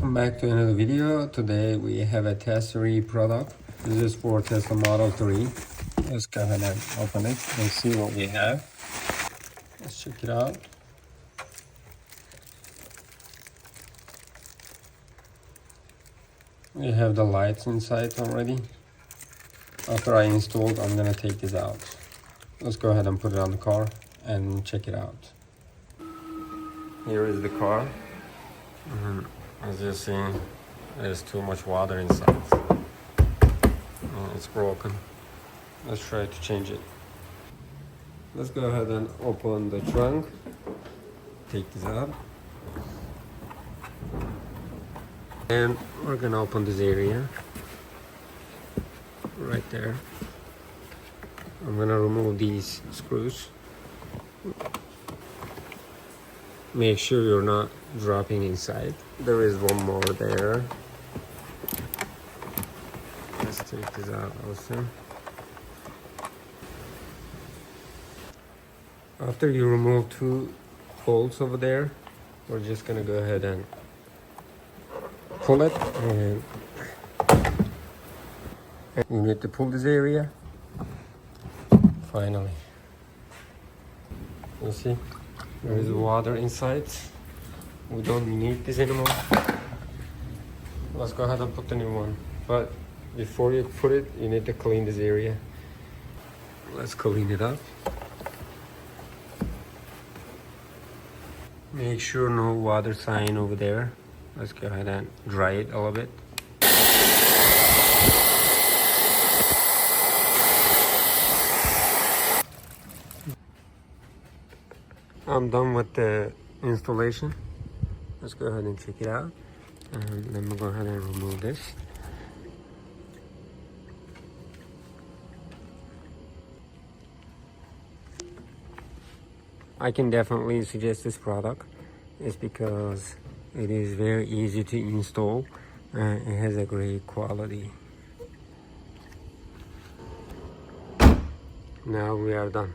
Welcome back to another video. Today we have a Tesery product. This is for Tesla Model 3. Let's go ahead and open it and see what we have. Let's check it out. We have the lights inside already. After I installed, I'm gonna take this out. Let's go ahead and put it on the car and check it out. Here is the car. As you see, there's too much water inside. It's broken. Let's try to change it. Let's go ahead and open the trunk. Take this out. And we're gonna open this area. Right there. I'm gonna remove these screws. Make sure you're not dropping inside. There is one more there. Let's take this out also. After you remove two bolts over there, we're just gonna go ahead and pull it, and you need to pull this area. Finally, you see there is water inside. We don't need this anymore. Let's go ahead and put the new one, but before you put it, you need to clean this area. Let's clean it up. Make sure no water sign over there. Let's go ahead and dry it a little bit. I'm done with the installation. Let's go ahead and check it out. And then we'll go ahead and remove this. I can definitely suggest this product. It's because it is very easy to install and it has a great quality. Now we are done.